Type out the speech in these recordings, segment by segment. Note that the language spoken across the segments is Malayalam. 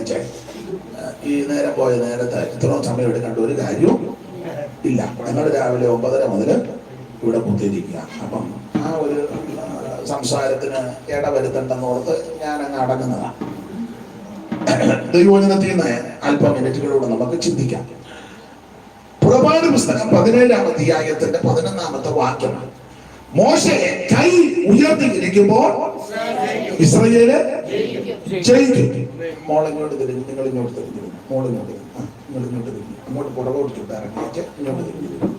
പഠിച്ചേ. ഈ നേരം പോയ നേരത്തെ ഇത്രയും സമയം എടുക്കേണ്ട ഒരു കാര്യവും ഇല്ല. ഞങ്ങൾ രാവിലെ 9:30 മുതൽ ഇവിടെ കുത്തിയിരിക്കുക. അപ്പം ആ ഒരു സംസാരത്തിന് ഇടവരുത്തണ്ടെന്നോർത്ത് ഞാൻ അങ്ങ് അടങ്ങുന്നതാണ്. ദൈവവചനത്തിൽ നിന്ന് അല്പം മിനിറ്റുകളിലൂടെ നമുക്ക് ചിന്തിക്കാം. പുറപ്പാട് പുസ്തകം 17-ാം അധ്യായത്തിന്റെ 11-ാമത്തെ വാക്യമാണ്. മോശെ കൈ ഉയർത്തിയിരിക്കുമ്പോൾ ഇസ്രായേല് ജയിക്കും. മോളിങ്ങോട്ട് തിരിഞ്ഞു, നിങ്ങൾ ഇങ്ങോട്ട് തിരിഞ്ഞു, മോളിങ്ങോട്ട് നിങ്ങൾ ഇങ്ങോട്ട് തിരിഞ്ഞു, അങ്ങോട്ട് പുറകോട്ട് ചുട്ടാറങ്ങിയിട്ട് ഇങ്ങോട്ട് തിരിഞ്ഞു.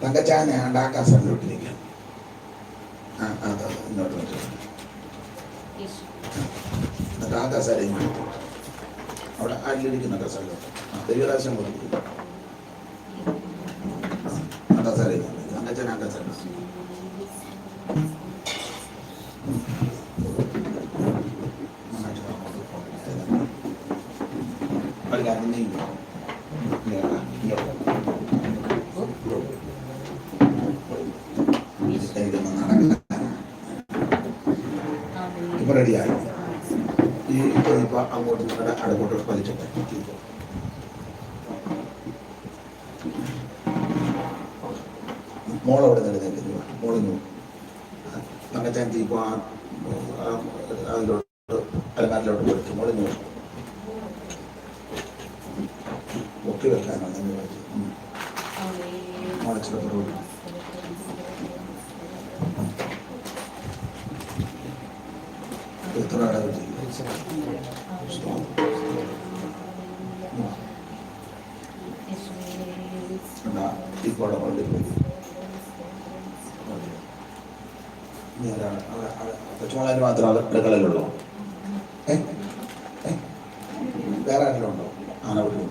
തങ്കച്ചാനെ ഉണ്ടാക്കാൻ സ്ഥലത്തോട്ടിരിക്കുക. ഇങ്ങോട്ട് എന്നിട്ട് ആ കസേര ഇങ്ങോട്ട് അവിടെ അല്ലിരിക്കുന്ന കസേരയിലോട്ട് ദൈവരാശം കൊടുക്കും. ആ കസേര തങ്കച്ചാൻ ആ കസേര ഇപ്പൊ റെഡിയായി. ഈ ഇപ്പൊ അങ്ങോട്ട് അടുക്കോട്ട് വലിച്ചിട്ട് മോളവിടെ നിലനിൽക്കുന്നു. മോളിഞ്ഞു തങ്കച്ചാൻ ഇപ്പൊ അതിലോട്ട് അലമാരിലോട്ട് കൊടുത്തു. മോളിഞ്ഞു ഒക്കെ വെക്കാനാണ് മോളിച്ചിട്ട് എത്ര അടവ് ചെയ്യും. ഇപ്പോൾ കൊച്ചുമോളെ മാത്രം അടുക്കളയിലുള്ളൂ. വേറെ ആരെങ്കിലും ഉണ്ടോ? ആനവിടും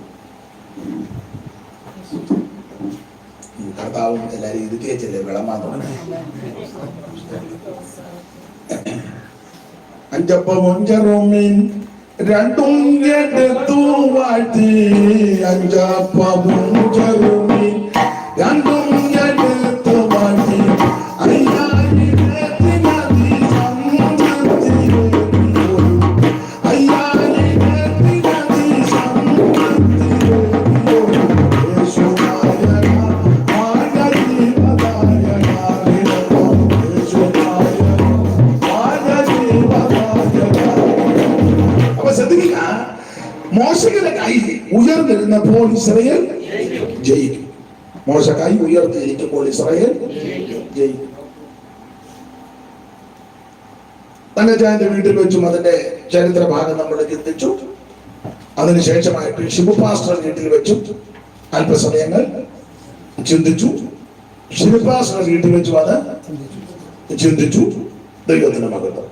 കർത്താവും എല്ലാരും ഇരുത്തി വെച്ചല്ലേ വിളമ്പാൻ തുടങ്ങി. അഞ്ചപ്പം ഒഞ്ചറുമീൻ രണ്ടും എടുത്തു വാഴ്ത്തി. അഞ്ചപ്പം ഒഞ്ചറുമീൻ രണ്ടും എടുത്തു വാഴ്ത്തി. മോശയുടെ കൈ ഉയർന്നിരുന്നപ്പോൾ ഇസ്രായേൽ ജയിക്കും. മോശ കൈ ഉയർത്തിയിരിക്കുമ്പോൾ ഇസ്രായേൽ ജയിക്കും. തങ്കച്ചാന്റെ വീട്ടിൽ വെച്ചും അതിന്റെ ചരിത്ര ഭാഗം നമ്മൾ ചിന്തിച്ചു. അതിനുശേഷമായിട്ട് ഷിബു പാസ്റ്റർ വീട്ടിൽ വെച്ചും അല്പസമയങ്ങൾ ചിന്തിച്ചു. ഷിബു പാസ്റ്റർ വീട്ടിൽ വെച്ചും അത് ചിന്തിച്ചു. ദൈവത്തിന്റെ മഹത്വം.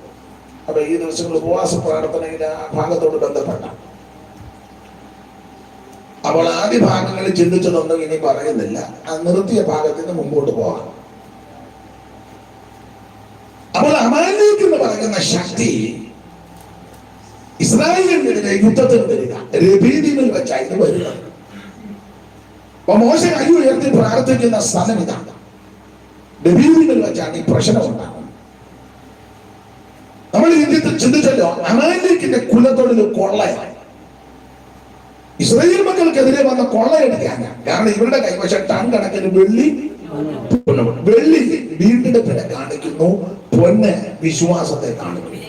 അപ്പൊ ഈ ദിവസങ്ങൾ ഉപവാസ പ്രാർത്ഥനയിലെ ആ ഭാഗത്തോട് ബന്ധപ്പെട്ട അപ്പോൾ ആദ്യ ഭാഗങ്ങളിൽ ചിന്തിച്ചതൊന്നും ഇനി പറയുന്നില്ല. ആ നിർത്തിയ ഭാഗത്തിന് മുമ്പോട്ട് പോകാം. അപ്പോൾ അമാലേക്ക് എന്ന് പറയുന്ന ശക്തി ഇസ്രായേലിനെതിരെ യുദ്ധത്തിന് വരിക രബീദിമിൽ വെച്ചായിരുന്നു വരുന്നത്. അപ്പൊ മോശ കൈ ഉയർത്തി പ്രാർത്ഥിക്കുന്ന സ്ഥലം ഇതാണ്. രബീദിമിൽ വെച്ചാണ് ഈ പ്രശ്നം ഉണ്ടാകുന്നത്. നമ്മൾ ഇന്ത്യത്തിൽ ചിന്തിച്ചല്ലോ, അമാലേക്കിന്റെ കുലത്തൊഴിൽ കൊള്ളയാണ്. ഇസ്രായേൽ മക്കൾക്കെതിരെ വന്ന കൊള്ളയെടുക്കാനാണ്. കാരണം ഇവരുടെ കൈവശം ടൺ കണക്കിന് വെള്ളി വീണ്ടെടുപ്പിനെ കാണിക്കുന്നു, പൊന്ന് വിശ്വാസത്തെ കാണിക്കുന്നു.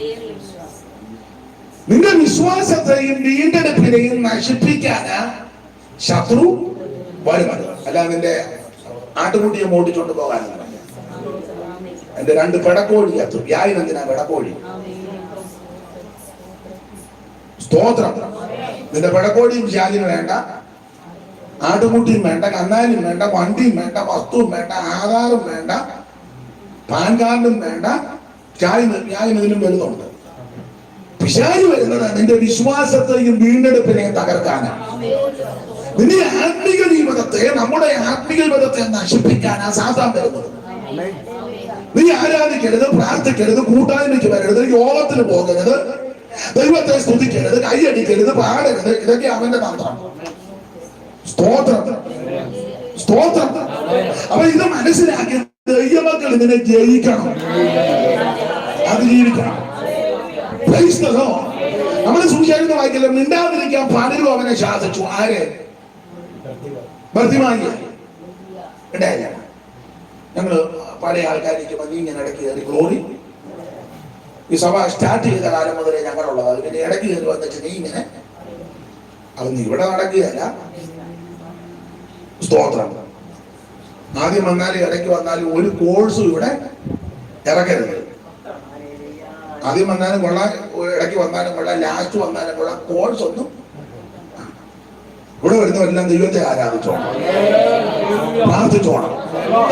നിന്റെ വിശ്വാസത്തെയും വീണ്ടെടുപ്പിനെയും നശിപ്പിക്കാന് ശത്രു വരുന്നത്. അല്ല നിന്റെ ആട്ടുകുട്ടിയെ മോട്ടിച്ചോണ്ട് പോകാനല്ല. എന്റെ 2 പെടക്കോഴി ചത്തു. എന്തിനാ പെടക്കോഴി? സ്തോത്രം. നിന്റെ പെടക്കോഴിയും വ്യാജിനും വേണ്ട, ആട്ടുകുട്ടിയും വേണ്ട, കന്നാലും വേണ്ട, വണ്ടിയും വേണ്ട, വസ്തുവും വേണ്ട, ആധാറും വേണ്ട, പാൻ കാർഡും വേണ്ട. വ്യാജിനും വലുതുണ്ട്. പിശാച് വരുന്നത് നിന്റെ വിശ്വാസത്തെയും വീണ്ടെടുപ്പിനെയും തകർക്കാനാണ്. നിന്റെ ആത്മീക ജീവിതത്തെ, നമ്മുടെ ആത്മീക ജീവിതത്തെ നശിപ്പിക്കാനാ സാത്താൻ വരുന്നത്. നീ ആരാധിക്കരുത്, പ്രാർത്ഥിക്കരുത്, കൂട്ടായ്മയ്ക്ക് വരരുത്, യോഗത്തിന് പോകരുത്, ദൈവത്തെ സ്തുതിക്കരുത്, കൈയടിക്കരുത്, പാടരുത്. ഇതൊക്കെ അവന്റെ തന്ത്രം. സ്തോത്രം, സ്തോത്രം. അപ്പൊ ഇത് മനസ്സിലാക്കി ദൈവമക്കൾ ഇതിനെ ജയിക്കണം. അതിജീവിക്കണം. നമ്മള് സുവിശേഷം വായിക്കില്ല, മിണ്ടാതിരിക്കാൻ പലരും അവനെ ശാസിച്ചു. ആരെ? ഭർത്തിമായിയ ഇടയില്ല. ഞങ്ങള് പഴയ ആൾക്കാരിക്കുമ്പോ നീ ഇങ്ങനെ ഇടയ്ക്ക് കയറി ഗ്ലോറി, ഈ സഭ സ്റ്റാർട്ട് ചെയ്ത കാലം മുതലേ ഞങ്ങളുള്ളത്. അത് പിന്നെ ഇടയ്ക്ക് കയറി വന്നിട്ട് നീ ഇങ്ങനെ, അതൊന്നും ഇവിടെ നടക്കുകയല്ല. സ്തോത്രം. ആദ്യം വന്നാലും ഇടയ്ക്ക് വന്നാലും ഒരു കോഴ്സും ഇവിടെ ഇറക്കരുത്. ആദ്യം വന്നാലും കൊള്ളാം, ഇടയ്ക്ക് വന്നാലും കൊള്ളാം, ലാസ്റ്റ് വന്നാലും കൊള്ളാം, കോഴ്സ് ഒന്നും. ഇവിടെ വരുന്നവരെല്ലാം ദൈവത്തെ ആരാധിച്ചോണം, പ്രാർത്ഥിച്ചോണം,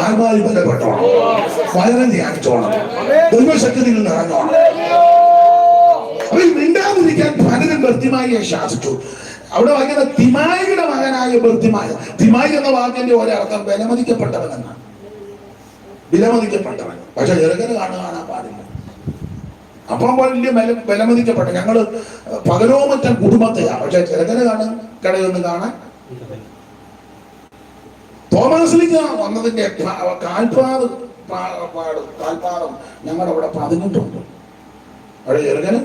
ആത്മാവിൽ ബലപ്പെട്ടോണം, വചനം ധ്യാനിച്ചോണം, ദൈവശക്തിയിൽ നിറഞ്ഞോണം. അപ്പൊ ഈ മിണ്ടാതിരിക്കാൻ പലരും ബർത്തിമായിയെ ശാസിച്ചു. അവിടെ വായിക്കുന്ന തിമായിയുടെ മകനായ ബർത്തിമായ. തിമായി എന്ന വാക്കിന്റെ ഒരർത്ഥം വിലമതിക്കപ്പെട്ടവൻ എന്നാണ്. വിലമതിക്കപ്പെട്ടവൻ. പക്ഷെ ചെറുക്കന് കാണാൻ പാടില്ല. അപ്പം വലിയ വിലമതിക്കപ്പെട്ട ഞങ്ങള് പകരോമറ്റൻ കുടുംബത്തെയാണ്. പക്ഷെ ചെറുക്കന് കടയൊന്നും കാണാൻ. തോമസിലേക്ക് വന്നതിന്റെ കാൽപാദം ഞങ്ങളുടെ അവിടെ പതിഞ്ഞിട്ടുണ്ട്. അവിടെ ചെറുക്കന്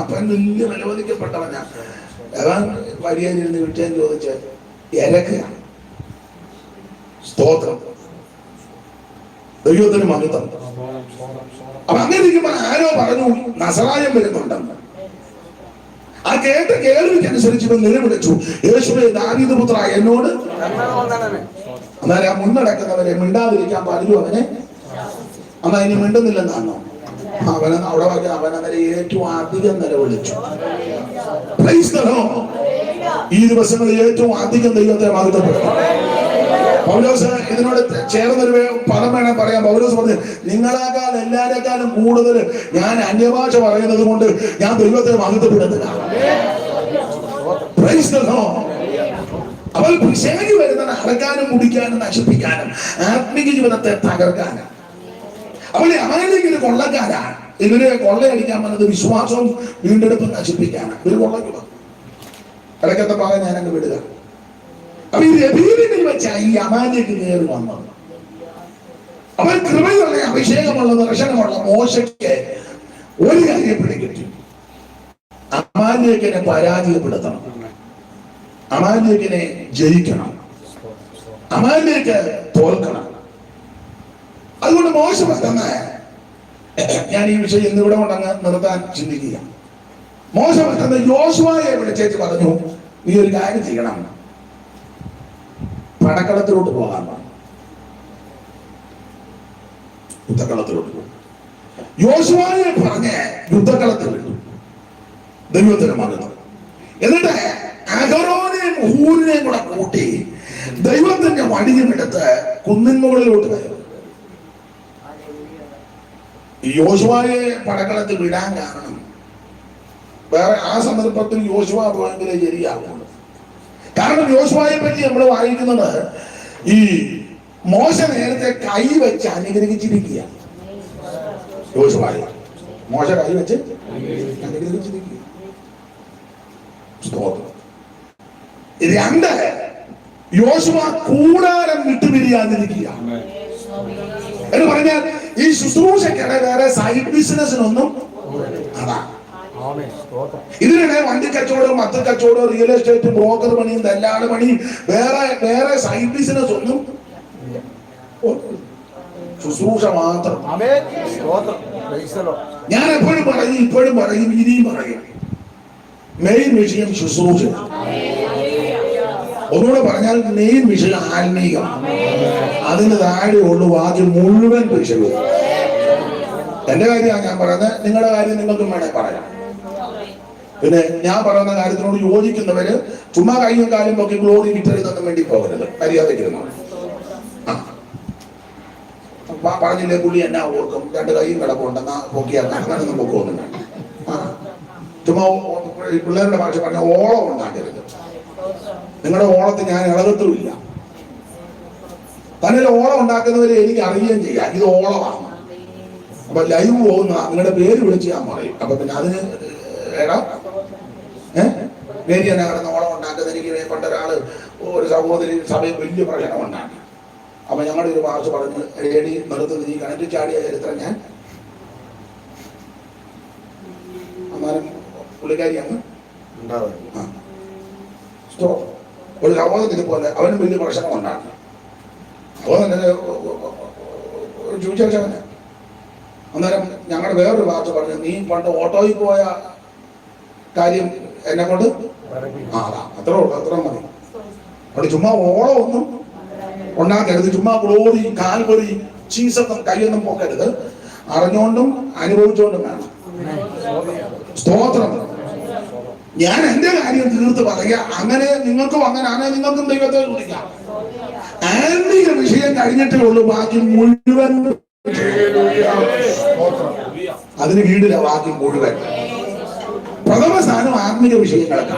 അപ്പൻ വലിയ വിലമതിക്കപ്പെട്ടവനാ. അതാ വരിയാനിരുന്ന് വിട്ടേൻ ചോദിച്ച് ഇരക്കുകയാണ്. സ്തോത്രം. ദൈവത്തിന് മഹത്വം. അപ്പൊ അങ്ങനെ ഇരിക്കുമ്പോ ആരോ പറഞ്ഞു നസറായം വരുന്നുണ്ടെന്ന്. ആ കേട്ട കേൾവിക്കനുസരിച്ച് ഇവൻ നിലവിളിച്ചു, യേശുവേ ദാവീദ് പുത്രാ എന്നോട്. അന്നേരം ആ മുന്നടക്കുന്നവരെ മിണ്ടാതിരിക്കാൻ പാടില്ല. അവനെ അന്നാ ഇനി മിണ്ടുന്നില്ലെന്നാണോ? അവനെ അവിടെ വായിക്കാൻ അവനവരെ ഏറ്റവും അധികം നിലവിളിച്ചു. ഈ ദിവസങ്ങളിൽ ഏറ്റവും അധികം ദൈവത്തെ മഹത്വപ്പെടുത്തും. പൗലോസ് ഇതിനോട് ചേർന്നൊരു പദം വേണം പറയാം. പൗലോസ് പറഞ്ഞു, നിങ്ങളെക്കാൾ എല്ലാരെക്കാളും കൂടുതൽ ഞാൻ അന്യഭാഷ പറയുന്നത് കൊണ്ട് ഞാൻ ദൈവത്തെ മഹത്വപ്പെടുത്തുക. അപ്പോൾ പിശാച് വരുന്നത് അടക്കാനും മുടിക്കാനും നശിപ്പിക്കാനും ആത്മീയ ജീവിതത്തെ തകർക്കാനും. അപ്പോൾ ആരെങ്കിലും കൊള്ളക്കാരാണ്. ഇവര് കൊള്ളയടിക്കാൻ വന്നത് വിശ്വാസവും വീണ്ടെടുപ്പും നശിപ്പിക്കാനാണ്. ഒരു കൊള്ളക്ക് ഇടയ്ക്കത്തെ ഭാഗം ഞാനങ്ങ് വിടുക. അപ്പൊ ഈ രബീലിൽ വെച്ച ഈ അമാലേക്ക് കയറി വന്നത്. അവൻ കൃപയുള്ള അഭിഷേകമുള്ള ദർശനമുള്ള മോശയ്ക്ക് ഒരു കാര്യം പിടികിട്ടി, അമാലേക്കിനെ പരാജയപ്പെടുത്തണം, അമാലേക്കിനെ ജയിക്കണം, അമാലേക്ക് തോൽക്കണം. അതുകൊണ്ട് മോശ പെട്ടെന്ന്, ഞാൻ ഈ വിഷയം ഇന്നിവിടെ കൊണ്ടങ്ങ് നിർത്താൻ ചിന്തിക്കുക. മോശ പെട്ടെന്ന് യോശുവയെ വിളിച്ചേച്ച് പറഞ്ഞു, നീ ഒരു കാര്യം ചെയ്യണം, പടക്കളത്തിലോട്ട് പോകാൻ പറഞ്ഞു. യുദ്ധക്കളത്തിലോട്ട് പോകും. യോശുവയെ പറഞ്ഞ് യുദ്ധക്കളത്തിൽ വിട്ടു. ദൈവത്തിന് മകൻ. എന്നിട്ട് അഹരോനെയും ഹൂരിനെയും കൂടെ കൂട്ടി ദൈവത്തിന്റെ വടിയും എടുത്ത് കുന്നിൻ മുകളിലോട്ട് കയറി. യോശുവയെ പടക്കളത്തിൽ വിടാൻ കാരണം വേറെ ആ സന്ദർഭത്തിൽ യോശുവ ഭയങ്കര ശരിയാകുന്നു. കാരണം യോശുവയെ പറ്റി നമ്മൾ വായിക്കുന്നത്, ഈ മോശ നേരത്തെ കൈ വെച്ച് അനുഗ്രഹിച്ചിരിക്കുക. യോശുവയെ മോശ കൈ വെച്ച് അനുഗ്രഹിച്ചിരിക്കുക. രണ്ട്, യോശുവ കൂടാരം വിട്ടുപിരിയാതിരിക്കുക എന്ന് പറഞ്ഞാൽ ഈ ശുശ്രൂഷയ്ക്കിടെ വേറെ സൈഡ് ബിസിനസിനൊന്നും അതാ. ഇതിനിടെ വണ്ടി കച്ചവടം, മത്ത കച്ചവടം, റിയൽ എസ്റ്റേറ്റ്, ബ്രോക്കർ പണിയും, ദല്ലാള് പണിയും, വേറെ സൈഡ് ബിസിനസ് ഒന്നും. ശുശ്രൂഷ മാത്രം. ഞാൻ എപ്പോഴും പറയും, ഇപ്പോഴും പറയും, ഇനിയും പറയും, മെയിൻ വിഷയം ശുശ്രൂഷ. ഒന്നുകൂടെ പറഞ്ഞാൽ മെയിൻ വിഷയം ആത്മീകം. അതിന് താഴെയുള്ള ബാക്കി മുഴുവൻ വിഷയവും. എന്റെ കാര്യമാണ് ഞാൻ പറയുന്നത്, നിങ്ങളുടെ കാര്യം നിങ്ങൾക്കും വേണേ പറയാം. പിന്നെ ഞാൻ പറയുന്ന കാര്യത്തിനോട് യോജിക്കുന്നവര് ചുമ്മാ കൈയും കാലും പൊക്കി ഗ്ലോറി വിറ്റെഴുതൊന്നും വേണ്ടി പോകരുത്. മര്യാദയ്ക്കിരുന്നു പറഞ്ഞില്ലേ, പുള്ളി എന്നാ ഓർക്കും, രണ്ട് കൈയും കിടപ്പുണ്ടെന്നാ പൊക്കിയാൽ അങ്ങനൊന്നും പൊക്കൊന്നും വേണ്ട. ചുമ്മാ പിള്ളേരുടെ ഭാഷ പറഞ്ഞ ഓളം ഉണ്ടാക്കരുത്. നിങ്ങളുടെ ഓളത്തിൽ ഞാൻ ഇളകത്തുമില്ല. തന്നെ ഓളം ഉണ്ടാക്കുന്നവരെ എനിക്ക് അറിയുകയും ചെയ്യാം, ഇത് ഓളമാണ്. അപ്പൊ ലൈവ് പോകുന്ന നിങ്ങളുടെ പേര് വിളിച്ച് ഞാൻ പറയും. അപ്പൊ പിന്നെ അതിന് എടാ പേര് തന്നെ കിടന്ന് ഓളം ഉണ്ടാക്കുന്ന എനിക്ക് പണ്ടൊരാള് ഒരു സഹോദരി സഭയിൽ വലിയ പ്രശ്നം ഉണ്ടാക്കി. അപ്പൊ ഞങ്ങളുടെ ഒരു ഭാഷ പറഞ്ഞ് റേഡി നിർത്തുന്നത് ഈ കിണറ്റിൽ ചാടിയ ചരിത്രം ഞാൻ അന്നാലും പുള്ളിക്കാരിയാണ് ഒരു സഹോദരത്തിനെ പോലെ അവനും വലിയ പ്രശ്നം കൊണ്ടാണ് ചോദിച്ചവന്. അന്നേരം ഞങ്ങളുടെ വേറൊരു ഭാഷ പറഞ്ഞു, നീ പണ്ട് ഓട്ടോയിൽ പോയ കാര്യം എന്നെ കൊണ്ട് അത്രേ ഉള്ളൂ, അത്ര മതി. അവിടെ ചുമ്മാ ഓളം ഒന്നും ഉണ്ടാക്കരുത്, ചുമ്മാ ക്ലോറി കാൽപൊറി ചീസൊന്നും കൈയൊന്നും പോക്കരുത്, അറിഞ്ഞുകൊണ്ടും അനുഭവിച്ചുകൊണ്ടും വേണം. സ്തോത്രം. ഞാൻ എന്റെ കാര്യം തീർത്ത് പറയുക, അങ്ങനെ നിങ്ങൾക്കും അങ്ങനെ ആണെങ്കിൽ നിങ്ങൾക്കും ദൈവത്തെ വിളിക്കാം. ആത്മീയ വിഷയം കഴിഞ്ഞിട്ടേ ഉള്ളൂ ബാക്കി മുഴുവൻ. അതിന് വീടില്ല ബാക്കി മുഴുവൻ. പ്രഥമ സ്ഥാനം ആത്മീയ വിഷയങ്ങളൊക്കെ,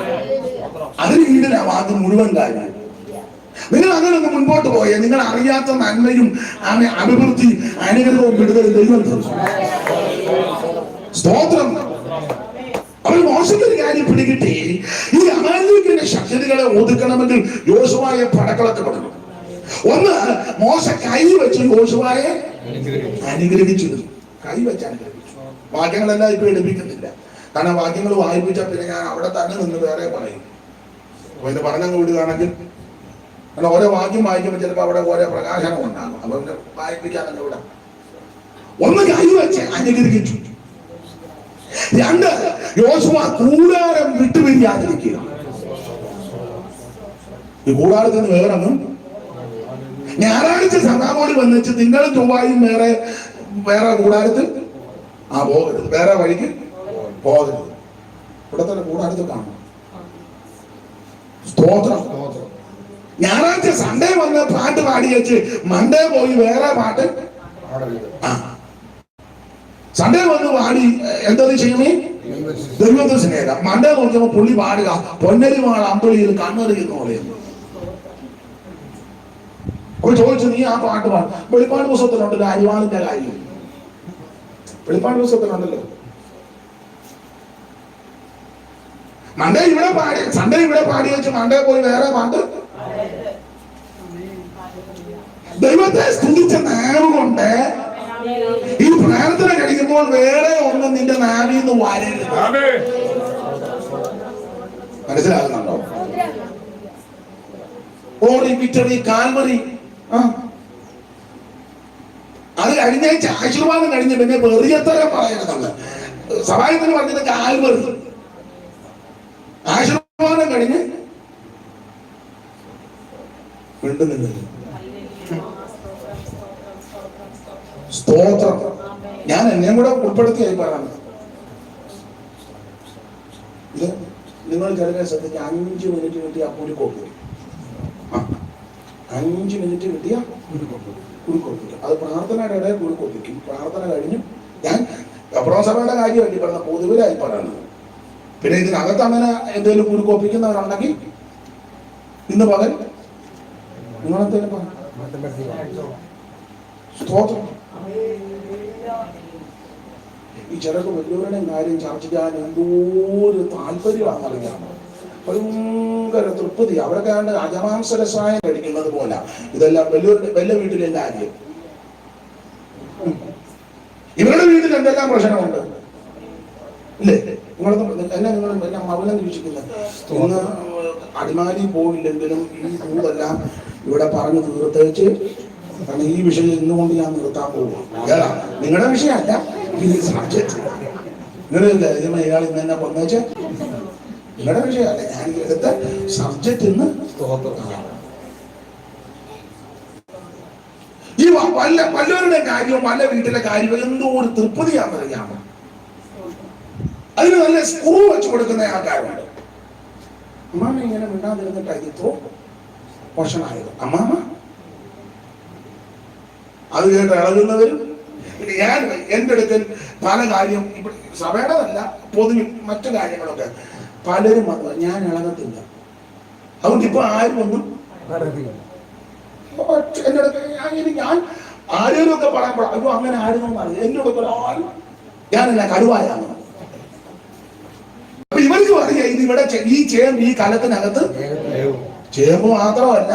അതിന് വീടില്ല ബാക്കി മുഴുവൻ കാര്യം. നിങ്ങൾ അങ്ങനെ ഒന്ന് മുൻപോട്ട് പോയേ നിങ്ങൾ അറിയാത്ത നന്മയും അഭിവൃദ്ധി അനുഗ്രഹവും വിടുതലും ദൈവം തരും. സ്തോത്രം. അവർ മോശത്തൊരു കാര്യം പിടികിട്ടി, ഈ അമാലേക്കിന്റെ ശക്തികളെ ഒതുക്കണമെങ്കിൽ യോശുവയെ പടക്കളത്ത് കൊടുക്കണം. ഒന്ന്, മോശ കൈ വെച്ച് യോശുവയെ അനുഗ്രഹിച്ചിരുന്നു. കൈ വെച്ച് അനുഗ്രഹിച്ചു. വാക്യങ്ങളെല്ലാം ഇപ്പൊ എടുപ്പിക്കുന്നില്ല, കാരണം വാക്യങ്ങൾ വായിപ്പിച്ചാൽ പിന്നെ ഞാൻ അവിടെ തന്നെ നിന്ന് വേറെ പറയും. അപ്പൊ ഇത് പറഞ്ഞങ്ങ് വിടുകയാണെങ്കിൽ, കാരണം ഓരോ വാക്യം വായിക്കുമ്പോൾ ചിലപ്പോൾ അവിടെ ഓരോ പ്രകാശനം ഉണ്ടാകും. അപ്പൊ പിന്നെ വായിപ്പിക്കാനല്ല ഇവിടെ. ഒന്ന്, കൈ വെച്ച് അനുഗ്രഹിച്ചു. രണ്ട്, യോശുവ കൂടാരം വിട്ടുപിരിയാതിരിക്കുക. ഈ കൂടാരത്തിൽ നിന്ന് വേറെ ഞായറാഴ്ച സഭാമോടി വന്നിച്ച് നിങ്ങളും ചൊവ്വായും വേറെ കൂടാരത്തിൽ പോകരുത്, വേറെ വഴിക്ക് പോകരുത്. ഇവിടെ തന്നെ കൂടാരത്തിൽ കാണണം. സ്തോത്രം. ഞായറാഴ്ച സൺഡേ വന്ന് പാട്ട് പാടി വെച്ച് മൺഡേ പോയി വേറെ പാട്ട്. സൺഡേ വന്ന് പാടി എന്തത് ചെയ്യണേ? ദൈവത്തെ സ്നേഹം. മൺഡേ നോക്കിയപ്പോ പുള്ളി പാടുക പൊന്നരിമാൾ അമ്പളിയിൽ കണ്ണെറിയുന്ന പോലെയെന്ന്. അപ്പൊ ചോദിച്ചു, നീ ആ പാട്ട് പാടും? വെളിപ്പാട് പുസ്തകത്തിലുണ്ടല്ലോ അരിവാളിന്റെ കാര്യം. വെളിപ്പാട് പുസ്തകത്തിലുണ്ടല്ലോ. മൺഡേ ഇവിടെ പാടി, സൺഡേ ഇവിടെ പാടി വെച്ച് മൺഡേ പോയി വേറെ പാട്ട്. ദൈവത്തെ സ്തുതിച്ച നാവ് കൊണ്ട് ഈ പ്രാർത്ഥന കഴിയുമ്പോൾ വേറെ ഒന്നും നിന്റെ നാവിൽ നിന്ന് വരരുത്. മനസ്സിലാകുന്നുണ്ടോ? ഓടി വിക്ടറി കാൽവറി. അത് കഴിഞ്ഞാഴ്ച ആശീർവാദം കഴിഞ്ഞ് പിന്നെ വെറിയത്തരം പറയരുതെന്ന് സഭായത്തിന് പറഞ്ഞത്. കാൽവറി ആശീർവാദം കഴിഞ്ഞ് മിണ്ടുന്നില്ല. സ്തോത്രം. ഞാൻ എന്നെ കൂടെ ഉൾപ്പെടുത്തിയായി പറയുന്നത്. ഇത് നിങ്ങൾ ചില ശ്രദ്ധിക്കുക, 5 മിനിറ്റ് കിട്ടിയ ഒരു കോപ്പി, 5 മിനിറ്റ് കിട്ടിയ ഒരു കോപ്പിക്കും. അത് പ്രാർത്ഥനയുടെ ഇടയിൽ ഒരു കോപ്പിക്കും. പ്രാർത്ഥന കഴിഞ്ഞു ഞാൻ പ്രസഭയുടെ കാര്യമായിട്ട് പറഞ്ഞ പൊതുവിലായി പറയുന്നത്. പിന്നെ ഇതിനകത്ത് അങ്ങനെ എന്തെങ്കിലും ഒരു കോപ്പിക്കുന്നവരുണ്ടെങ്കിൽ ഇന്ന് പകൽ നിങ്ങളെന്തേലും പറഞ്ഞു. സ്തോത്രം. ഈ ചിലർക്ക് വലിയവരുടെയും കാര്യം ചർച്ച ചെയ്യാൻ എന്തോ ഒരു താല്പര്യമാണെന്നറിയാമോ? ഭയങ്കര തൃപ്തി. അവരൊക്കെ ആണ്ട് അജമാംസരസായം കഴിക്കുന്നത് പോലെ ഇതെല്ലാം വലിയ വീട്ടിലെ കാര്യം. ഇവരുടെ വീട്ടിൽ എന്തെല്ലാം പ്രശ്നമുണ്ട് ഇല്ലേ? എന്നെ മൗനം വീക്ഷിക്കുന്നത് ഇന്ന് അടിമാലി പോയില്ലെങ്കിലും ഈ കൂടെല്ലാം ഇവിടെ പറഞ്ഞു തീർത്തേച്ച്. കാരണം ഈ വിഷയം ഇന്നുകൊണ്ട് ഞാൻ നിർത്താൻ പോകും. നിങ്ങളുടെ വിഷയമല്ല, ഈ സബ്ജക്ട്. നിങ്ങളില്ല ഇയാൾ ഇന്ന് എന്നെ കൊന്നേച്ച് നിങ്ങളുടെ വിഷയമല്ല, ഞാൻ എടുത്ത സബ്ജക്ട് ഇന്ന്. ഈ പലരുടെ കാര്യവും പല വീട്ടിലെ കാര്യവും എന്തോ ഒരു തൃപ്തിയാണെന്നറിയാമോ? അതിന് നല്ല സ്ക്രൂ വെച്ച് കൊടുക്കുന്ന ആൾക്കാരുണ്ട്. അമ്മാമ ഇങ്ങനെ മിണ്ടാതിരുന്നിട്ടായി ഇത്രോ വർഷമായത്. അമ്മാമ അത് കേട്ട് ഇളകുന്നവരും. ഞാൻ എൻ്റെ അടുക്കൽ പല കാര്യം സഭയുടെതല്ല, പൊതുവിൽ മറ്റു കാര്യങ്ങളൊക്കെ പലരും വന്നു. ഞാൻ ഇളകത്തില്ല. അതുകൊണ്ട് ഇപ്പൊ ആരും ഒന്നും എൻ്റെ അടുത്ത് ഞാൻ ആരെയും ഒക്കെ പറയുമ്പോൾ അയ്യോ അങ്ങനെ ആരും അറിയാം. എന്നോടൊക്കെ ആരും ഞാനല്ല കരുവായാണ്. അപ്പൊ ഇവർക്ക് പറയാം ഇത് ഇവിടെ ഈ ചേമ്പ് ഈ കലത്തിനകത്ത് ചേമ്പ് മാത്രമല്ല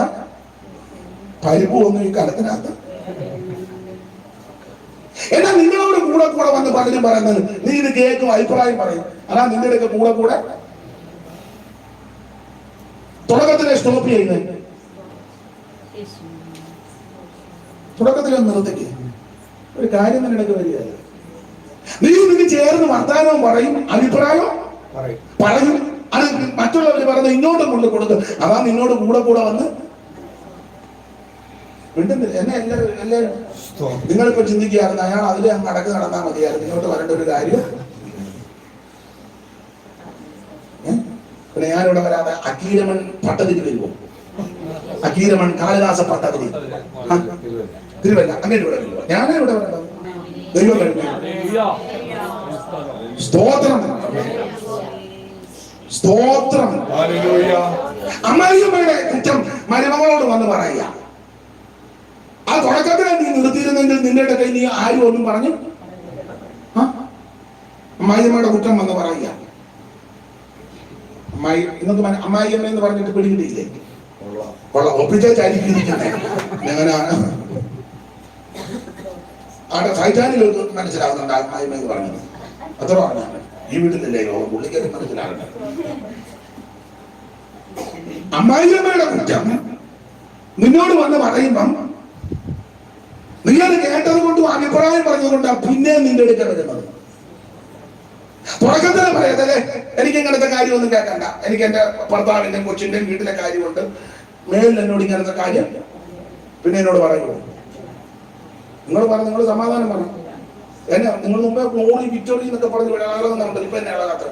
പരിപ്പ് ഒന്നും ഈ കലത്തിനകത്ത്. എന്നാൽ നിങ്ങളോട് കൂടെ കൂടെ വന്ന് പലരും പറയുന്നത്, നീ ഇത് കേൾക്കും അഭിപ്രായം പറയും. അതാ നിന്റെ അടുക്ക കൂടെ കൂടെ തുടക്കത്തിലെ സ്റ്റോപ്പ് ചെയ്യുന്നത്. തുടക്കത്തിലൊന്ന് നിർത്തിക്ക്. ഒരു കാര്യം തന്നെ ഇടയ്ക്ക് വരികയല്ല. നീ നിനക്ക് ചേർന്ന് വർത്താനവും പറയും, അഭിപ്രായവും പറയും. അത് മറ്റുള്ളവർ പറഞ്ഞ ഇങ്ങോട്ടും കൊണ്ട് കൊടുക്കും. അതാ നിന്നോട് കൂടെ കൂടെ വന്ന് മിണ്ടുന്നില്ല. എന്നെ എല്ലാവരും നിങ്ങളിപ്പോ ചിന്തിക്കുകയായിരുന്നു, അയാൾ അതിലെ അങ്ങ് അടക്ക് നടന്നാൽ മതിയായിരുന്നു, ഇങ്ങോട്ട് വരേണ്ട ഒരു കാര്യം. പിന്നെ ഞാനിവിടെ വരാതെ അക്കീരമൺ പട്ടതിക്ക് വരുമോ? അക്കീരമൺ കാളിദാസ പട്ടതിരി തിരുവല്ല, അങ്ങനെ ഇവിടെ വരുമോ? ഞാനേ ഇവിടെ വരാം. ദൈവം കഴിഞ്ഞു. സ്തോത്രം, സ്തോത്രം. അമ്മായിയമ്മയുടെ കുറ്റം മരുമകളോട് വന്ന് പറയുക. ആ തുടക്കത്തിൽ നീ നിർത്തിയിരുന്നെങ്കിൽ നിന്റെ കൈ നീ ആരും ഒന്നും പറഞ്ഞു. അമ്മായിയമ്മയുടെ കുറ്റം വന്ന് പറയുക. ഇന്നത്തെ അമ്മായിയമ്മ എന്ന് പറഞ്ഞിട്ട് പിടികിട്ടിയില്ലേ? കൊള്ളാം, ഒപ്പിച്ചായിരിക്കുന്നേ. അങ്ങനെയാണ് അവിടെ സൈറ്റാനിൽ മനസ്സിലാവുന്നുണ്ട് അമ്മായിമ്മ എന്ന് പറഞ്ഞത്. അത്ര പറഞ്ഞാണ് ഈ വീട്ടിലല്ലേ പുള്ളിക്കാരി മനസ്സിലാകട്ടെ. അമ്മായിയമ്മയുടെ കുറ്റം നിന്നോട് വന്ന് പറയുമ്പം നീ അത് കേട്ടത് കൊണ്ടും അഭിപ്രായം പറഞ്ഞതുകൊണ്ടാണ് പിന്നെ നിന്റെ അടുക്കൽ വരുന്നത്. തുടക്കത്തിൽ പറയത്തല്ലേ, എനിക്ക് ഇങ്ങനത്തെ കാര്യമൊന്നും കേൾക്കണ്ട, എനിക്ക് എന്റെ ഭർത്താവിന്റെയും കൊച്ചിന്റെയും വീട്ടിലെ കാര്യമുണ്ട്, മേലിൽ എന്നോട് ഇങ്ങനത്തെ കാര്യം പിന്നെ എന്നോട് പറയുമോ? നിങ്ങൾ സമാധാനം പറഞ്ഞു. എന്നെ നിങ്ങൾ മുമ്പേ ഗ്ലോറി വിക്ടോറി എന്നൊക്കെ പറഞ്ഞു ഇളകുന്നുണ്ട്. ഇപ്പൊ എന്നെ ഇളകാത്ത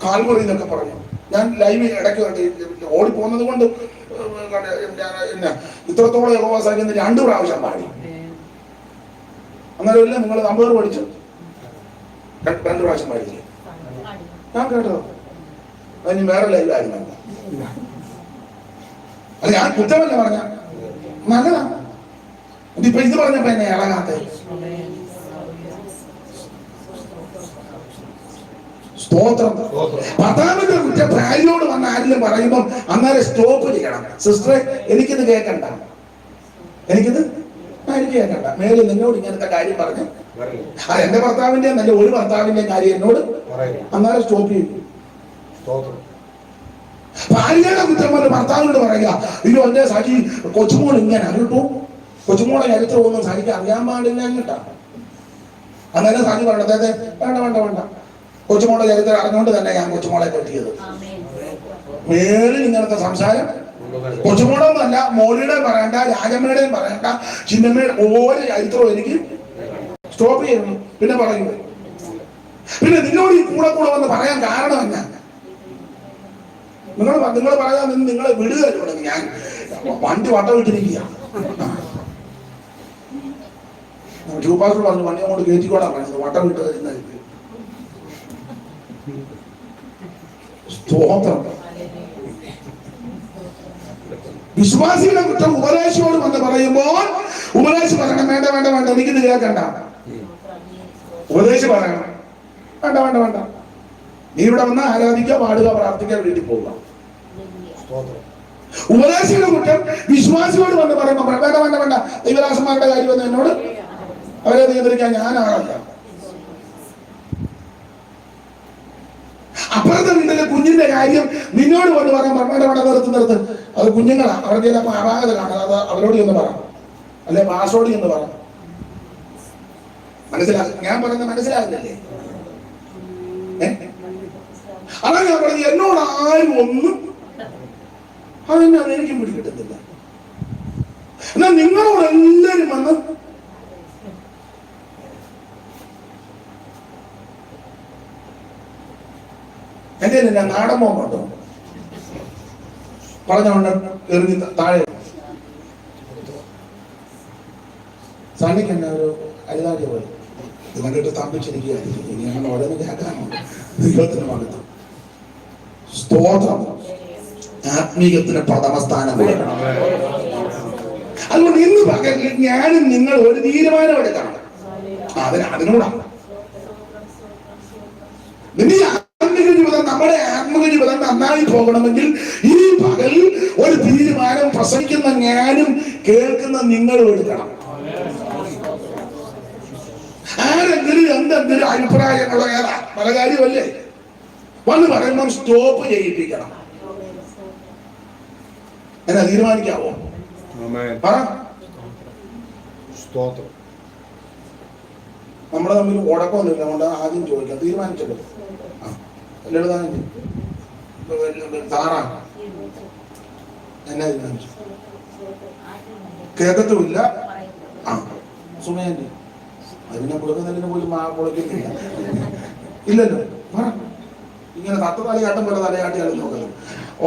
കാൽമുറി എന്നൊക്കെ പറഞ്ഞു. ഞാൻ ലൈവ് ഇടയ്ക്ക് ഓടി പോകുന്നത് കൊണ്ട് എന്നെ ഇത്രത്തോളം യോഗവാസാക്കി 2 പ്രാവശ്യം പാടി. അങ്ങനെയല്ല, നിങ്ങൾ നമ്പർ പഠിച്ചു 2 പ്രാവശ്യം പാടില്ലേ? ഞാൻ കേട്ടതോ? അതിന് വേറെ ലൈവ് ആയിരുന്നു. അത് ഞാൻ കുറ്റമല്ല പറഞ്ഞ, നല്ലതാ. ഇപ്പൊ ഇത് പറഞ്ഞപ്പോ എന്നെ ഇളകാത്ത. സ്തോത്രം. ഭർത്താവിന്റെ കുറ്റം ഭാര്യയോട് വന്ന് ആരെങ്കിലും പറയുമ്പോൾ അന്നേരം സ്റ്റോപ്പ് ചെയ്യണം. സിസ്റ്ററെ, എനിക്കിത് കേൾക്കണ്ട, എനിക്കിത് എനിക്ക് കേൾക്കണ്ട. മേലെ നിന്നോട് ഇങ്ങനത്തെ കാര്യം പറഞ്ഞു. അത് എന്റെ ഭർത്താവിന്റെ നല്ല ഒരു ഭർത്താവിന്റെ കാര്യം എന്നോട് അന്നേരം സ്റ്റോപ്പ് ചെയ്യും. ഭാര്യയുടെ കുറ്റം പോലെ ഭർത്താവിനോട് പറയുക, ഇത് എന്റെ സഖി കൊച്ചുമോൾ ഇങ്ങനെ കേട്ടോ, കൊച്ചുമോളെ ചരിത്രമൊന്നും സഖിക്ക് അറിയാൻ പാടില്ല എന്നിട്ടാ. അന്നേരം സഖി പറഞ്ഞത് വേണ്ട വേണ്ട വേണ്ട, കൊച്ചുമോളെ ചരിത്രം അറിഞ്ഞുകൊണ്ട് തന്നെ ഞാൻ കൊച്ചുമോളെ കെട്ടിയത്. മേലിൽ ഇങ്ങനത്തെ സംസാരം കൊച്ചുമോളൊന്നുമല്ല, മോളിയുടെയും പറയണ്ട, രാജമ്മയുടെയും പറയണ്ട, ചിന്നമ്മയുടെ ഓരോ ചരിത്രവും എനിക്ക് സ്റ്റോപ്പ് ചെയ്യുന്നു. പിന്നെ പറയുന്നു. പിന്നെ നിന്നോട് ഈ കൂടെ കൂടെ വന്ന് പറയാൻ കാരണം എന്നാ? നിങ്ങൾ പറയാൻ നിന്ന് നിങ്ങളെ വിടുകയല്ലോ. ഞാൻ വണ്ടി വട്ടം വിട്ടിരിക്കുക. ജൂപ്പാസ് പറഞ്ഞു വണ്ടി അങ്ങോട്ട് കയറ്റിക്കോടാ പറഞ്ഞത്, വട്ടം വിട്ട് തരുന്ന. സ്തോത്രം. വിശ്വാസിയുടെ കുറ്റം ഉപദേശിയോട് വന്ന് പറയുമ്പോൾ ഉപദേശി പറയണം, വേണ്ട വേണ്ട വേണ്ട, എനിക്കിത് കേൾക്കണ്ട. ഉപദേശി പറയണം, വേണ്ട വേണ്ട വേണ്ട, നീ ഇവിടെ വന്ന് ആരാധിക്കുക, പാടുക, പ്രാർത്ഥിക്കുക, വീട്ടിൽ പോവുക. ഉപദേശിയുടെ കുറ്റം വിശ്വാസിയോട് വന്ന് പറയുമ്പോൾ വേണ്ട വേണ്ട വേണ്ട, ദൈവദാസന്മാരുടെ കാര്യം വന്ന് എന്നോട് അവരെ നിയന്ത്രിക്കാൻ ഞാനാണല്ല. അപ്പുറത്തെ വീട്ടിലെ കുഞ്ഞിന്റെ കാര്യം നിന്നോട് കൊണ്ട് പറയാൻ വേണ്ട വേണ്ട, നിർത്ത്, അത് കുഞ്ഞുങ്ങളാ, അവരുടെ ചിലപ്പോൾ അപാകത കാണാം, അത് അവരോട് എന്ന് പറ, അല്ലെ പാസോട് എന്ന് പറ. ഞാൻ പറയുന്നത് മനസ്സിലാകുന്നില്ലേ? അതാ ഞാൻ പറഞ്ഞത്, എന്നോട് ആരും ഒന്നും അതെന്നെ അതെനിക്കും പിടികിട്ടുന്നില്ല. എന്നാൽ നിങ്ങളോട് എല്ലാവരും വന്ന് എന്റെ ഞാൻ നാടൻ പോകുന്നുണ്ടോ പറഞ്ഞോണ്ട് എറിഞ്ഞ് താഴെ സണ്ണിക്ക് എന്നെ ഒരു അരിതാടി പോലെ ഇതിനെട്ട് തമ്പിച്ചിരിക്കുകയായിരിക്കും. ഇനി അങ്ങനെ ഓരോന്ന് കേൾക്കാനുണ്ട്. ദൈവത്തിന് മകത്വം. സ്തോത്രം. ആത്മീയത്തിന് പ്രഥമ സ്ഥാനം കൊടുക്കണം. അതുകൊണ്ട് ഇന്ന് പകൽ ഞാനും നിങ്ങൾ ഒരു തീരുമാനം എടുക്കണം. അതിനോടാണ് നമ്മുടെ ആത്മീയ ജീവിതം നന്നായി പോകണമെങ്കിൽ ഈ പകൽ ഒരു തീരുമാനം പ്രസംഗിക്കുന്ന ഞാനും കേൾക്കുന്ന നിങ്ങളും എടുക്കണം. ആരെങ്കിലും എന്തെങ്കിലും അഭിപ്രായങ്ങളോ ഏതാ പല കാര്യമല്ലേ വന്ന് പറയുമ്പോൾ സ്റ്റോപ്പ് ചെയ്യിപ്പിക്കണം. എന്നാ തീരുമാനിക്കാവോ? നമ്മളെ തമ്മിൽ ഉടക്കമൊന്നുമില്ല, അതുകൊണ്ട് ആദ്യം ചോദിക്കാം. തീരുമാനിച്ചല്ലോ ലളിതാനന്ദി താറാ എന്നാ തീരുമാനിച്ചു? കേൾക്കത്തുമില്ല. ആ സുമേന്റെ അതിനെ കൊടുക്കുന്നതിന് പോലും പൊളിക്കുന്നില്ല. ഇല്ലല്ലോ, ഇങ്ങനെ തത്ത തലയാട്ടം പോലെ തലയാട്ടിയാലും നോക്കുന്നത്.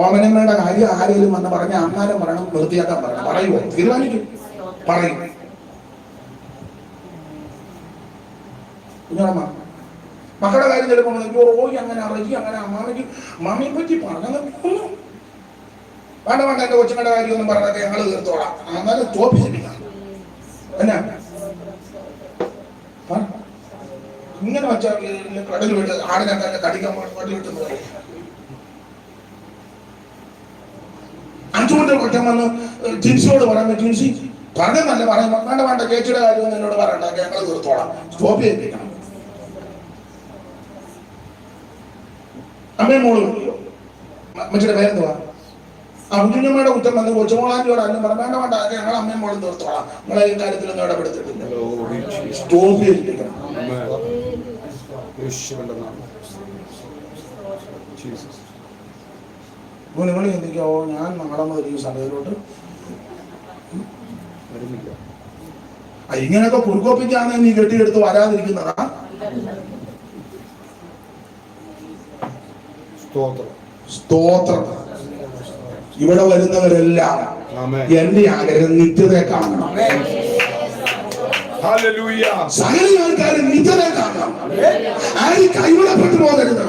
ഓമനമ്മയുടെ കാര്യം ആരെങ്കിലും വന്ന് പറഞ്ഞ അന്നാരം പറയണം, നിർത്തിയാക്കാൻ പറയണം. പറയുമോ? തീരുമാനിക്കും, പറയും. കുഞ്ഞമ്മ മക്കളുടെ കാര്യം ചിലപ്പോൾ റോയി അങ്ങനെ റജി അങ്ങനെ അമ്മാമയ്ക്ക് മമ്മിയെ പറ്റി പറഞ്ഞത് വേണ്ട വേണ്ട, എന്റെ കൊച്ചുങ്ങളുടെ കാര്യം ഒന്നും പറഞ്ഞൊക്കെ ഞങ്ങൾ തീർത്തോളാം. എന്നാലും തോപ്പിച്ചിട്ടില്ല. എന്നാ ഇങ്ങനെ വെച്ചാൽ കടൽ വിട്ട് ആടിനൊക്കെ കടിക്കാൻ കടൽ വിട്ടെന്ന് പറയും. അഞ്ചുകൊണ്ട് കൊറ്റം വന്ന് ജിൻസിയോട് പറയാൻ, ജിൻസി പറഞ്ഞല്ല പറയാൻ വേണ്ട വേണ്ട, ചേച്ചിയുടെ കാര്യം ഒന്നും എന്നോട് പറയണ്ട, ഞങ്ങൾ തീർത്തോളാം. സ്റ്റോപ്പ് ചെയ്യിപ്പിക്കണം. അമ്മയും മോളും അമ്മച്ചിയുടെ പേരെന്തുവാ? ആ കുഞ്ഞമ്മയുടെ കുറ്റം വന്ന് കൊച്ചുമോളാൻ്റെയോട് അല്ലും പറഞ്ഞു വേണ്ട വേണ്ട, ഞങ്ങൾ അമ്മയും മോളും തീർത്തോളാം, നിങ്ങളെ ഈ കാര്യത്തിലൊന്നും ഇടപെടുത്തിട്ടില്ല. സ്റ്റോപ്പ് ചെയ്യിപ്പിക്കണം. നിങ്ങൾ ചിന്തിക്കാവോ, ഞാൻ നാളെ മുതൽ ഈ സഭയിലോട്ട് ഇങ്ങനെയൊക്കെ കുറുക്കൊപ്പിച്ചാണ് നീ കെട്ടിയെടുത്ത് വരാതിരിക്കുന്നതാ? സ്തോത്രം. ഇവിടെ വരുന്നവരെല്ലാം എന്റെ ആഗ്രഹം നിത്യതയെ കാണണം. സകല ആൾക്കാരും നിത്യതയെ കാണണം. ആരും കൈവിടപ്പെട്ടു പോകരുത്.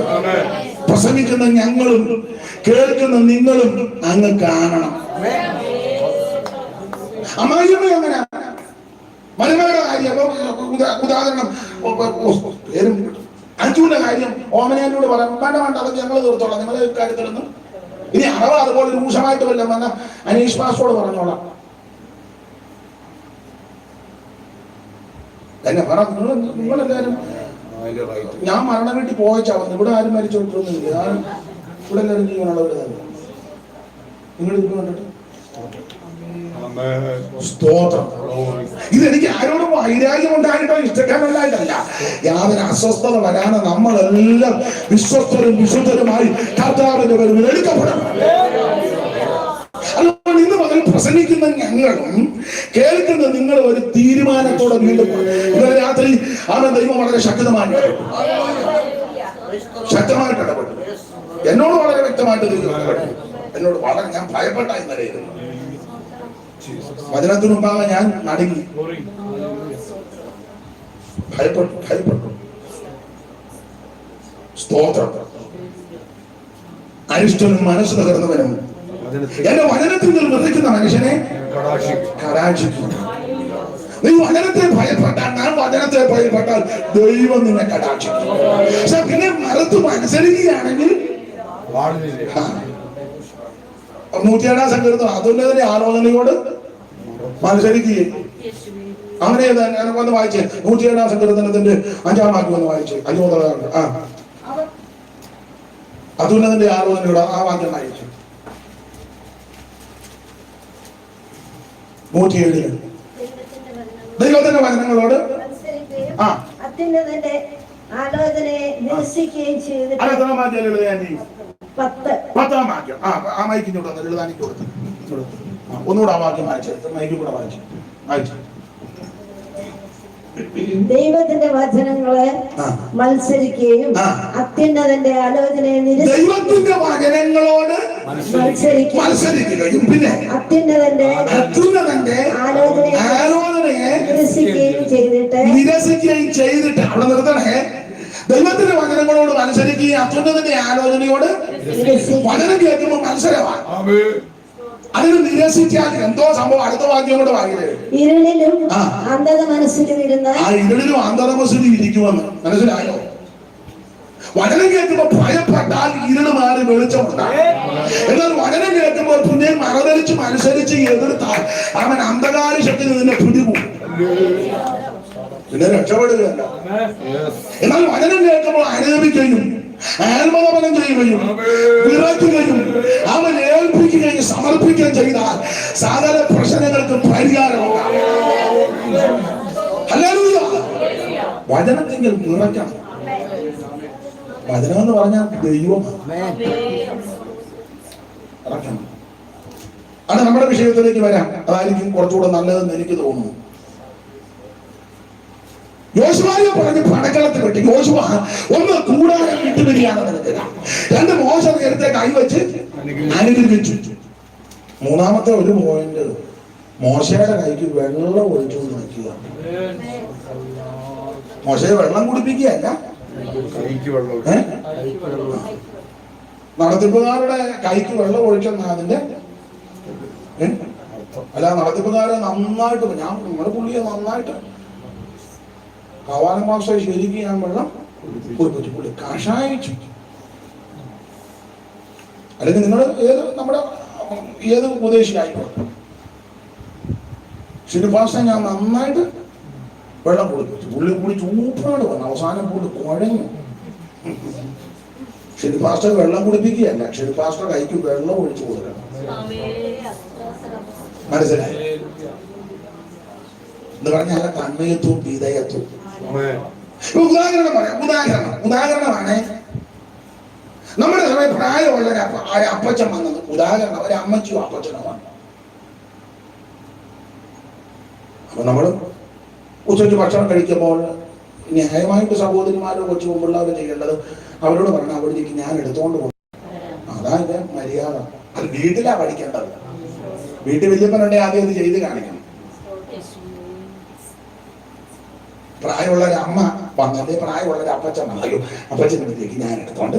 പ്രസംഗിക്കുന്ന ഞങ്ങളും കേൾക്കുന്ന നിങ്ങളും അങ്ങ് കാണണം. അമ്മായിയമ്മ അങ്ങനെ മരുമകളുടെ കാര്യം ഉദാഹരണം അഞ്ചുവിന്റെ കാര്യം ഓമനയോട് പറയാം വേണ്ട വേണ്ട, അതൊക്കെ ഞങ്ങൾ തീർത്തോളാം, നിങ്ങളെ കാര്യത്തിലൊന്നും. ഇനി അറവ അതുപോലെ രൂക്ഷമായിട്ട് വല്ലതും വന്ന അനീഷ് പാസ്റ്റോട് പറഞ്ഞോളാം. എന്നെ പറ, നിങ്ങളെല്ലാരും ഞാൻ മരണ വീട്ടിൽ പോയച്ചാ വന്നു. ഇവിടെ ആരും മരിച്ചോട്ടൊന്നുമില്ല. ഞാൻ ഇവിടെ എല്ലാവരും ജീവനുള്ളവർ തന്നെ. നിങ്ങൾ ഇത് കണ്ടിട്ട് സ്തോത്രം. ഇതെനിക്ക് ആരോടും വൈരാഗ്യം ഉണ്ടായിട്ടോ ഇഷ്ടക്കാരനല്ലായിട്ടല്ല. യാതൊരു അസ്വസ്ഥത വരാതെ നമ്മളെല്ലാം വിശ്വസ്തരും വിശുദ്ധരുമായി കർത്താവിന്റെ പേരിൽ എടുക്കപ്പെടണം. അതുകൊണ്ട് ഇന്ന് മുതൽ പ്രസംഗിക്കുന്ന ഞങ്ങളും കേൾക്കുന്ന നിങ്ങളും ഒരു തീരുമാനത്തോടെ വീണ്ടും ഇന്നലെ രാത്രി ദൈവം വളരെ ശക്തമായിട്ട് ഇടപെട്ടു. എന്നോട് വളരെ വ്യക്തമായിട്ട് ഇടപെട്ടു. എന്നോട് വളരെ ഞാൻ ഭയപ്പെട്ട ഇന്നലെയായിരുന്നു. വചനത്തിനു മുമ്പാകെ ഞാൻ നടുങ്ങി, ഭയപ്പെട്ടു. സ്തോത്രം. അരിഷ്ടനും മനസ്സ് തകർന്നവനും എന്റെ വചനത്തിൽ വിതയ്ക്കുന്ന മനുഷ്യനെ കടാക്ഷിക്കും. നീ വചനത്തെ ഭയപ്പെട്ടാൽ, ഞാൻ വചനത്തെ ഭയപ്പെട്ടാൽ ദൈവം നിന്നെ കടാക്ഷിക്കും. പക്ഷെ പിന്നെ മറുത്തു അനുസരിക്കുകയാണെങ്കിൽ 107 സങ്കീർത്തനം അതുന്നതിന്റെ ആലോചനയോട് മത്സരിക്കുകയും അങ്ങനെ ഒന്ന് വായിച്ചേ. 107 സങ്കീർത്തനത്തിന്റെ 5-ാം വാക്യം ഒന്ന് വായിച്ചേ. 5 അതുന്നതിന്റെ ആലോചനയോട് ആ വാക്യം വായിച്ചു. 107 ദൈവത്തിന്റെ വചനങ്ങളോട് അത്യുന്നതന്റെ ആലോചനയെ നിരസിക്കുകയും ചെയ്തിട്ട് 10-ാം വാക്യം ആ മൈക്കിനോട് ലളിതാനിക്ക് കൊടുത്തു. ഒന്നുകൂടെ ആ വാക്യം വായിച്ചത് മൈക്കിൽ കൂടെ വായിച്ചു. ദൈവത്തിന്റെ വചനങ്ങളെ മത്സരിക്കുകയും അത്യുന്നതന്റെ ആലോചനയെ ദൈവത്തിന്റെ വചനങ്ങളോട് മത്സരിക്കുകയും പിന്നെ അത്യുന്നതന്റെ ആലോചനയെ നിരസിക്കുകയും ചെയ്തിട്ട് അവിടെ നിർത്തണേ. ദൈവത്തിന്റെ വചനങ്ങളോട് മത്സരിക്കുകയും അത്യുന്നതന്റെ ആലോചനയോട് വചനം കേൾക്കുമ്പോൾ മത്സരമാണ്. അതിന് നിരസിച്ചാൽ എന്തോ സംഭവം. അടുത്ത വാക്യം കൂടെ വാങ്ങിയത് ഇരുളിലും അന്ധത മനസ്സിലും ഇരുന്ന് ആ ഇരുളിലും അന്ധത മനസ്സിലും ഇരിക്കുമെന്ന് മനസ്സിലായോ? വചനം കേൾക്കുമ്പോൾ ഭയപ്പെട്ടാൽ ഇരുള് മാറി വെളിച്ചമുണ്ടാകും. എന്നാൽ വചനം കേൾക്കുമ്പോൾ പിന്നെ മറതരിച്ചും അനുസരിച്ച് എതിർത്താൽ അവൻ അന്ധകാര ശക്തി നിന്നെ പിടികൂടും, പിന്നെ രക്ഷപ്പെടുകയല്ല. എന്നാൽ വചനം കേൾക്കുമ്പോൾ അനുദപിക്കുകയും ആത്മതപനം ചെയ്യുകയും വിറയ്ക്കുകയും അവൻ ഏൽപ്പിക്കുകയും സമർപ്പിക്കുകയും ചെയ്താൽ സകല പ്രശ്നങ്ങൾക്ക് പരിഹാരമുണ്ടാകും. ഹല്ലേലൂയ. വചനത്തെങ്കിൽ നിറയ്ക്കണം. വചനം എന്ന് പറഞ്ഞാൽ ദൈവമാണ്. അത് നമ്മുടെ വിഷയത്തിലേക്ക് വരാം. അതായിരിക്കും കുറച്ചുകൂടെ നല്ലതെന്ന് എനിക്ക് തോന്നുന്നു. യോശുവയെ പറഞ്ഞ് പടക്കളത്തിൽ വിട്ട് യോശുവ ഒന്ന് കൂടാരം വിട്ടുവരികയാണെന്ന് നിൽക്കുക. രണ്ട് മോശ നേരത്തെ കൈവച്ച് അനുഗ്രഹിച്ചു. മൂന്നാമത്തെ ഒരു പോയിന്റ്, മോശയുടെ കൈക്ക് വെള്ളം ഒഴിച്ചു നിൽക്കുക. മോശയെ വെള്ളം കുടിപ്പിക്കുകയല്ല, നടത്തിപ്പുകാരുടെ കൈക്ക് വെള്ളം ഒഴിച്ചെന്നാ അതിന്റെ അല്ല. നടത്തിപ്പുകാരെ നന്നായിട്ട് നമ്മുടെ പുള്ളിയെ നന്നായിട്ട് കവാലം മാസം ശരിക്കും ഞാൻ വെള്ളം കുടിപ്പിച്ചു, പുള്ളി കഷായിച്ചു. അല്ലെങ്കിൽ നിങ്ങൾ ഏത് ഉപദേശിയായിക്കോട്ടെ, ശരിഭാഷ ഞാൻ നന്നായിട്ട് വെള്ളം കുടിപ്പിച്ചു. പുള്ളി കൂടി ചൂപ്പാട് വന്നു. അവസാനം പുള്ളി കുഴഞ്ഞു. ശരിഭാഷ വെള്ളം കുടിപ്പിക്കുകയല്ല, ശരിഭാഷ കൈക്ക് വെള്ളം ഒഴിച്ചു കൊടുക്കണം. മനസ്സിലായി എന്ന് പറഞ്ഞാൽ കണ്ണയത്തും വിതയത്തും. ഉദാഹരണമാണ് നമ്മുടെ സമയം പ്രായമുള്ള ഒരു അപ്പച്ചൻ വന്നത്. ഉദാഹരണം, ഒരു അമ്മച്ചിയോ അപ്പച്ചനുമാണ്. അപ്പൊ നമ്മൾ ഉച്ചയ്ക്ക് ഭക്ഷണം കഴിക്കുമ്പോൾ ന്യായമായിട്ട് സഹോദരിമാരോ കൊച്ചു മുമ്പുള്ളവരോ ചെയ്യേണ്ടത് അവരോട് പറഞ്ഞാൽ അവിടേക്ക് ഞാൻ എടുത്തോണ്ട് പോകും. അതായത് മര്യാദ. അത് വീട്ടിലാ പഠിക്കേണ്ടത്. വീട്ടിൽ വല്യപ്പനുണ്ടെ ആദ്യം അത് ചെയ്ത് കാണിക്കണം. പ്രായമുള്ള ഒരു അമ്മ വന്നിട്ട് പ്രായമുള്ള ഒരു അപ്പച്ചൻ വന്നല്ലോ, അപ്പച്ചൻ്റെ അടുത്തേക്ക് ഞാൻ എടുത്തോണ്ട്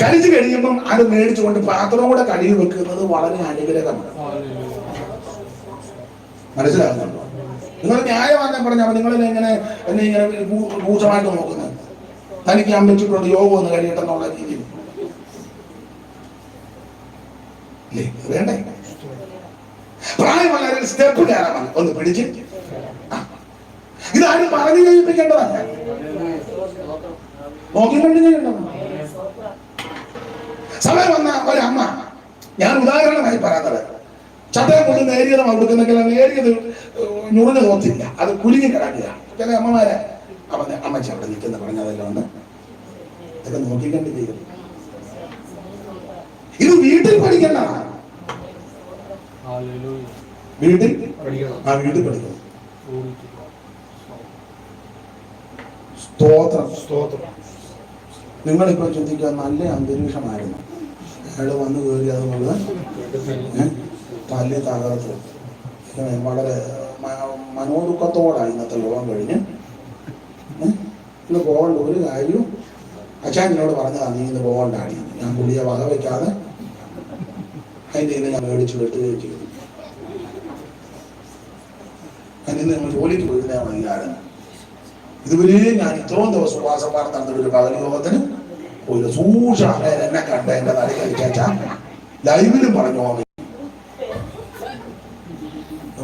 കഴിച്ചു കഴിയുമ്പം അത് മേടിച്ചുകൊണ്ട് പാത്രം കൂടെ കഴുകി വെക്കുന്നത് വളരെ അനുഗ്രഹമാണ്. മനസ്സിലാകുന്നുണ്ടോ? നിങ്ങൾ ന്യായമാക്കാൻ പറഞ്ഞാൽ നിങ്ങളിൽ എന്നെ ഇങ്ങനെ രൂക്ഷമായിട്ട് നോക്കുന്നത്, തനിക്ക് ഞാൻ വെച്ചിട്ടുണ്ട് യോഗം ഒന്ന് കഴിയട്ടെന്നുള്ള രീതിയിൽ വേണ്ടേ? പ്രായമുള്ള ഒരു സ്റ്റെപ്പ് കയറാൻ ഒന്ന് പിടിച്ച് ഇതാരും പറഞ്ഞു കഴിപ്പിക്കേണ്ടതല്ല, നോക്കി കണ്ടു ചെയ്യേണ്ടതാണ്. സമയം വന്ന ഒരമ്മ, ഞാൻ ഉദാഹരണമായി പറയാത്തത്, ചട്ടയെ കൊണ്ട് നേരിയത് കൊടുക്കുന്നെങ്കിൽ നേരിയത് ഞുറിഞ്ഞു തോന്നില്ല, അത് കുലുങ്ങി കിടക്കുക. ചില അമ്മമാരെ അമ്മച്ചി അവിടെ നിൽക്കുന്ന പറഞ്ഞതല്ല ഒന്ന് ഇതൊക്കെ നോക്കിക്കണ്ട് ചെയ്യും. ഇത് വീട്ടിൽ പഠിക്കേണ്ടതാണ്. വീട്ടിൽ പഠിക്കണം. സ്തോത്രം. നിങ്ങളിപ്പോ ചിന്തിക്കുക, നല്ല അന്തരീക്ഷമായിരുന്നു, അയാൾ വന്നു കയറി അതുകൊണ്ട് തല്ലി തകർത്തു. വളരെ മനോദുഃഖത്തോടാണ് ഇന്നത്തെ യോഗം കഴിഞ്ഞ്. ഇന്ന് പോകേണ്ട ഒരു കാര്യവും അച്ഛൻ എന്നോട് പറഞ്ഞതാണ്, നീ ഇന്ന് പോകണ്ടാണ്. ഞാൻ പുള്ളിയെ വക വയ്ക്കാതെ അതിൻ്റെ ഇന്ന് ഞാൻ മേടിച്ചു വെട്ടുകയും ചെയ്തു. ഞാൻ ഇന്ന് നമ്മൾ ജോലിക്ക് പോയിരുന്ന വൈകാരം ഇതുവരെ ഞാൻ ഇത്രയും ദിവസം ഉപവാസപ്പാട് നടന്നിട്ട് ഒരു പകൽ യോഗത്തിന് ഒരു സൂക്ഷ്മ എന്നെ കണ്ട എന്റെ തലയിൽ അടിച്ചാ ലൈവിലും പറഞ്ഞു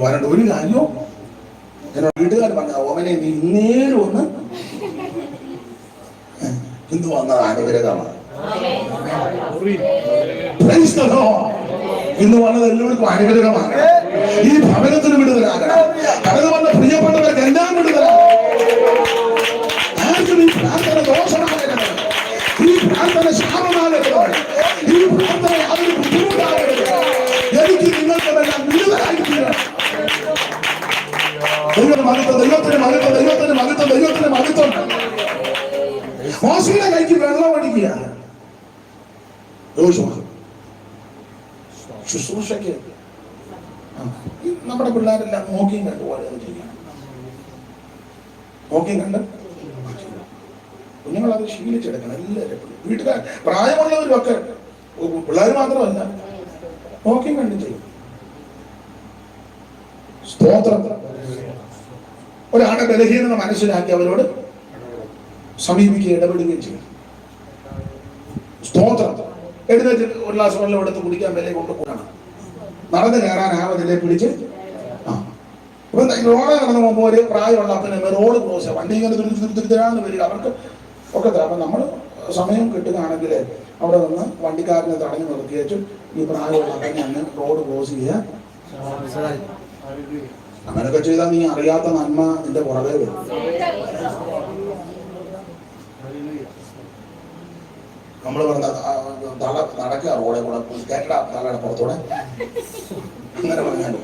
വരണ്ട ഒരു കാര്യവും. എന്നോട് വീട്ടുകാർ പറഞ്ഞ ഓമനെ നീ ഇന്നേലും ഒന്ന് ഇന്ന് വന്നത് അനുഗ്രഹമാണ്. ഇന്ന് വന്നത് എല്ലാവർക്കും അനുഗ്രഹമാണ്. ഈ ഭവനത്തിന് വിടുതലാണ്. കടന്നു വന്ന പ്രിയപ്പെട്ടവർക്ക് എല്ലാം വിടുതലാണ്. ആർക്കും ഈ പ്രാർത്ഥന ദോഷമാകരുത്, ഈ പ്രാർത്ഥന ശാപമാകരുത്, ഈ പ്രാർത്ഥന അതൊരു ബുദ്ധിമുട്ടാകരുത്. എനിക്ക് നിങ്ങൾക്കെല്ലാം വിടുതലായി തീരണം. ദൈവത്തിന് മഹത്വം. മോശയുടെ കൈക്ക് വെള്ളം അടിക്കുക. ശുശ്രൂഷയ്ക്ക് നമ്മുടെ പിള്ളേരെല്ലാം നോക്കിയും കണ്ടു പോലെ ചെയ്യണം. നോക്കിയും കണ്ട് കുഞ്ഞുങ്ങളത് ശീലിച്ചെടുക്കണം. എല്ലാവരും വീട്ടുകാർ പ്രായമുള്ളവരും ഒക്കെ, പിള്ളേർ മാത്രമല്ല, നോക്കിയും കണ്ടും ചെയ്യും. സ്തോത്രം. ഒരാളെ ബലഹീനത മനസ്സിലാക്കി അവരോട് സമീപിക്കുകയും ഇടപെടുകയും ചെയ്യും. സ്തോത്രം. എഴുന്നേറ്റ് ഒരു ഗ്ലാസ് വെള്ളം എടുത്ത് കുടിക്കാൻ വില കൊണ്ടുപോകണം. നടന്ന് കയറാനാവതില്ലേ പിടിച്ച്. ഇപ്പൊ റോഡ് നടന്നു പോകുമ്പോൾ ഒരു പ്രായമുള്ള അപ്പനെ റോഡ് ക്രോസ് വണ്ടി ഇങ്ങനെ തിരുത്തിരാന്ന് വരിക അവർക്ക് ഒക്കെ. അപ്പൊ നമ്മൾ സമയം കിട്ടുകയാണെങ്കിൽ അവിടെ നിന്ന് വണ്ടിക്കാരനെ തടഞ്ഞു നിർത്തിയേച്ചു ഈ പ്രായമുള്ള അപ്പനെ അങ്ങ് റോഡ് ക്രോസ് ചെയ്യുക. അങ്ങനെയൊക്കെ ചെയ്താൽ നീ അറിയാത്ത നന്മ നിന്റെ പുറകെ വരും. നമ്മൾ പറഞ്ഞ നടക്കുക റോഡെ കൂടെ കേട്ട തലയുടെ പുറത്തൂടെ അങ്ങനെ പറഞ്ഞാലും